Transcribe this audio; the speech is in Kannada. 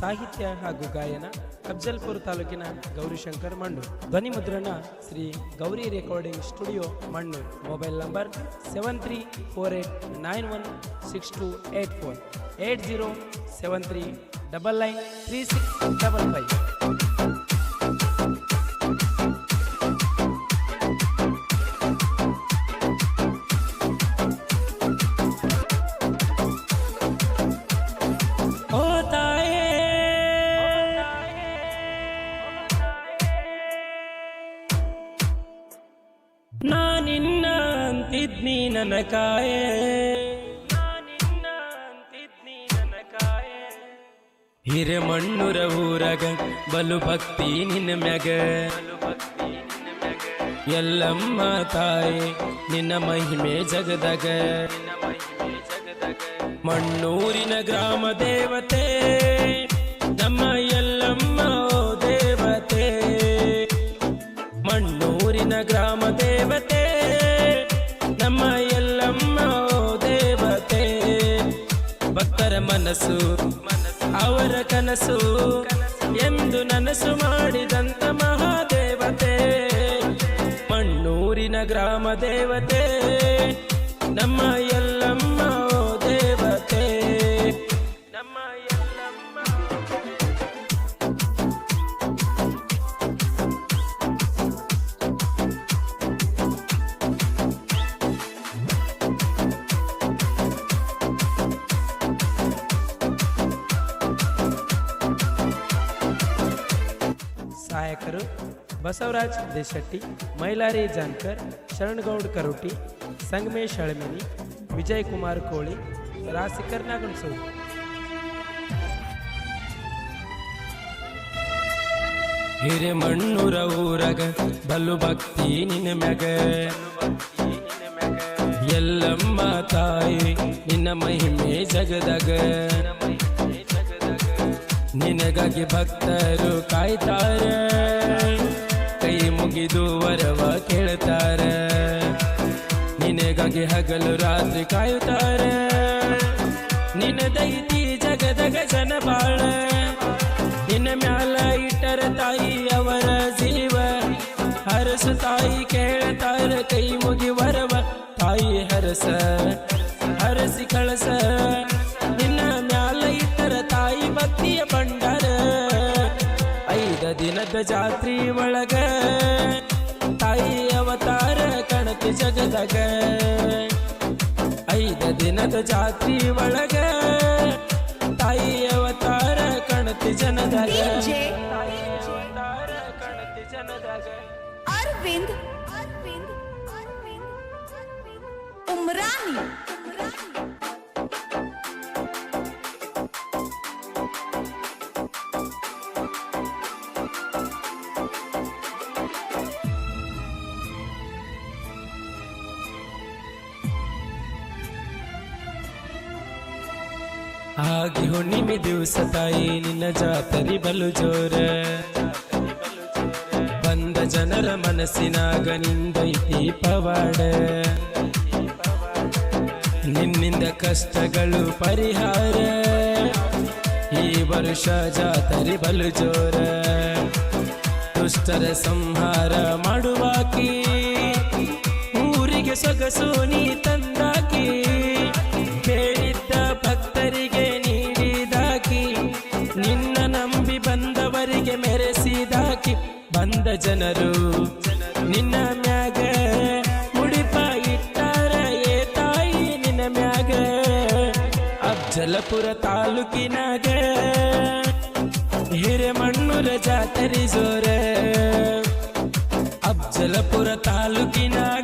ಸಾಹಿತ್ಯ ಹಾಗೂ ಗಾಯನ ಅಫ್ಜಲ್ಪುರ ತಾಲೂಕಿನ ಗೌರಿಶಂಕರ್ ಮಣ್ಣೂರ್. ಧ್ವನಿ ಮುದ್ರಣ Shri Gauri recording studio Mannur. Mobile number 7348916284 8073993655. ನಾನಿನ್ನ ಅಂತಿದ್ನಿ ನನ್ನ ಕಾಯೆ, ಹಿರೇಮಣ್ಣೂರ ಊರಗ ಬಲು ಭಕ್ತಿ ನಿನ್ನ ಮ್ಯಾಗ, ಎಲ್ಲಮ್ಮ ತಾಯಿ ನಿನ್ನ ಮಹಿಮೆ ಜಗದಾಗ, ಮಣ್ಣೂರಿನ ಗ್ರಾಮ ದೇವತೆ ನಮ್ಮ ಎಲ್ಲಮ್ಮ ಓ ದೇವತೆ, ಮಣ್ಣೂರಿನ ಗ್ರಾಮ ದೇವತೆ ನಮ್ಮ ಎಲ್ಲಮ್ಮ ಓ ದೇವತೆ, ಭಕ್ತರ ಮನಸ್ಸು ಅವರ ಕನಸು ಎಂದು ನನಸು ಮಾಡಿದಂತ ಮಹಾದೇವತೆ, ಮಣ್ಣೂರಿನ ಗ್ರಾಮ ದೇವತೆ ನಮ್ಮ ಎಲ್ಲಮ್ಮ ಓ ದೇವತೆ, ನಮ್ಮ ಎಲ್ಲಮ್ಮ. ಸಹಾಯಕರು ಬಸವರಾಜ್ ದೇಶೆಟ್ಟಿ, ಮೈಲಾರಿ ಜಾನ್ಕರ್, ಶರಣಗೌಡ್ ಕರೋಟಿ, ಸಂಗಮೇಶ್ ಹಳಮಿನಿ, ವಿಜಯ್ ಕುಮಾರ್ ಕೋಳಿ, ರಾಸಿಕರ್ ನಾಗಣಸೂರು. ಹಿರೇಮಣ್ಣೂರ ಊರಗ ಬಲು ಭಕ್ತಿ ನಿನ್ನ ಮ್ಯಾಗ, ಎಲ್ಲಮ್ಮ ತಾಯಿ ನಿನ್ನ ಮಹಿಮೆ ಜಗದಾಗ, ನಿನಗಾಗಿ ಭಕ್ತರು ಕಾಯ್ತಾರೆ, ಕೈ ಮುಗಿದು ವರವ ಕೇಳ್ತಾರೆ, ನಿನಗಾಗಿ ಹಗಲು ರಾತ್ರಿ ಕಾಯುತ್ತಾರೆ, ನಿನ್ನ ದೈತಿ ಜಗದಗ ಜನ ಬಾಳ, ನಿನ್ನ ಮ್ಯಾಲ ಇಟ್ಟರ ತಾಯಿ ಅವರ ಜೀವ, ಹರಸ ತಾಯಿ ಕೇಳ್ತಾರ ಕೈ ಮುಗಿ ವರವ, ತಾಯಿ ಹರಸ ಹರಸಿ ಕಳಸ, ನಿನ್ನ ಮ್ಯಾಲ ಇಟ್ಟರ ತಾಯಿ ಭಕ್ತಿಯ ಭಂಡಾರ, 5 ದಿನದ ಜಾತ್ರಿ ಒಳಗ ತಾಯಿ ಅವತಾರ ಕಣತಿ ಜಗದಾಗ, 5 ದಿನದ ಜಾತ್ರಿ ಒಳಗ ತಾಯಿ ಅವತಾರ ಕಣತಿ ಜನದಾಗ, ತಾಯಿ ಅವತಾರ ಕಣತಿ ಜನದಾಗ. अरविंद उमरानी ಆಗಿ ಹುಣ್ಣಿಮೆ ದಿವಸ ತಾಯಿ ನಿನ್ನ ಜಾತರಿ ಬಲು ಜೋರ, ಬಂದ ಜನರ ಮನಸ್ಸಿನಾಗ ನಿಂದೈತಿ ಪವಾಡ, ನಿನ್ನಿಂದ ಕಷ್ಟಗಳು ಪರಿಹಾರ, ಈ ವರ್ಷ ಜಾತರಿ ಬಲು ಜೋರ, ದುಷ್ಟರ ಸಂಹಾರ ಮಾಡುವಾಕಿ, ಊರಿಗೆ ಸೊಗಸು ನೀ ತಂದಾಕಿ, ಬೇಡಿದ್ದ ಭಕ್ತರಿಗೆ ನೀಡಿದಾಕಿ, ನಿನ್ನ ನಂಬಿ ಬಂದವರಿಗೆ ಮೆರೆಸಿದಾಕಿ, ಬಂದ ಜನರು ನಿನ್ನ ಮ್ಯಾಗ ಮುಡಿಪ ಇಟ್ಟಾರ ಏ ತಾಯಿ ನಿನ್ನ ಮ್ಯಾಗ, ಅಫ್ಜಲಪುರ ತಾಲೂಕಿನಾಗ ಹಿರೇಮಣ್ಣೂರ ಜಾತರಿ ಜೋರ, ಅಫ್ಜಲಪುರ ತಾಲೂಕಿನಾಗ